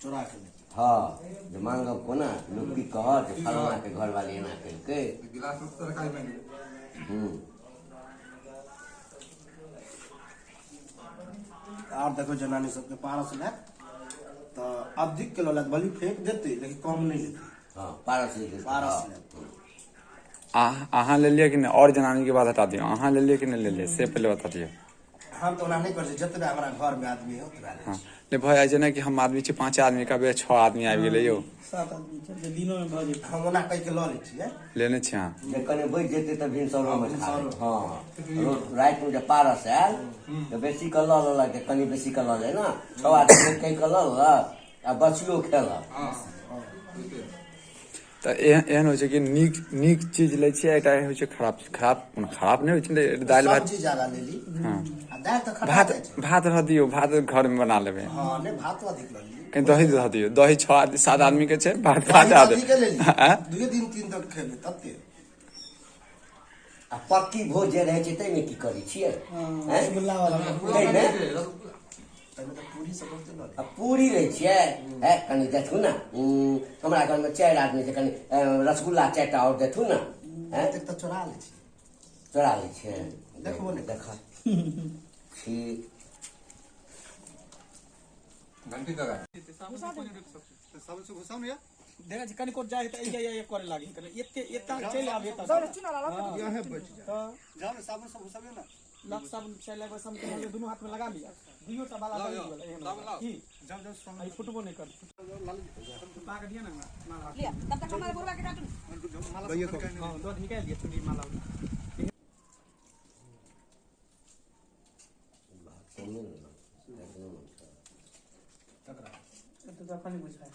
चोरा के लेते। हाँ जो मांगब कोना लोग की कहत फलना के घर वाले एना केलकै। आब देखो जनानी सबके पारस ले तो अधिक किलो लग भली फेंक देते लेकिन कम नहीं लेते। हाँ पारस ले पारस ले अहाँ ले लिया कि नहीं और जनानी के बाद हटा दियो। अहाँ ले लिया कि नहीं ले लिया से पहले बता दियो। हम तो नहीं कर जितने हमारा घर में आदमी है उतना ले। हाँ ले भाई आज ना कि हम आदमी छे 5 आदमी का बे 6 आदमी आ गेले यो 7 आदमी छे जे दिनो में भ जेते। हम ओना कह के ल ले छिए लेने छे। हां जे कने बैठ जेते त भिनसरो में खा। हाँ रात में जब पारस आयल तो बेसी के ल लेलक कनी बेसी के ल ले ना 6 आदमी कह के ल लेलक आ बचियो खेलक। त एहन होइ छै कि नीक चीज लै छियै एकटा होइ छै खराब नहीं होइ छै दाल भात सब्जी ज्यादा ले ली। हां आ दाल तो खराब है। भात रह दियो भात घर में बना लेबे। हां ने भात अधिक ल ली। कहीं दही रह दियो दही 6 आदमी के छे भात 5 आदमी के ले ली। 2 दिन 3 तक खेबे तते। आ पक्की भोज जे रहे छै तै में की करै छियै? हैं रसगुल्ला वाला तै में तमे तो पूरी सब होते ल ली। आ पूरी रहे छियै है कनी देखू ना हमरा घर में 4 आदमी छै कनी रसगुल्ला 4टा और देखू ना हैं तक तो चोरा ले छी। चोरा लै छियै। देखबो नहीं देखा छी घंटी का सबसे घुसा में देखा छी कनी को जाय त ये करे लागी करे एते एता चले आबे त यहां बैठ जा। जाओ ना साबुन सब घुसाबे ना। लक साबुन चले आबे सब दोनों हाथ में लगा लिया दुइयो टा वाला की जाओ जाओ आई फुटबो नहीं कर पाक दिया ना माला लिया तब तक हमारे बुरवा के डाटू भैया तो हां दो निकाल दिया छुरी माला तो पानी बुझाए।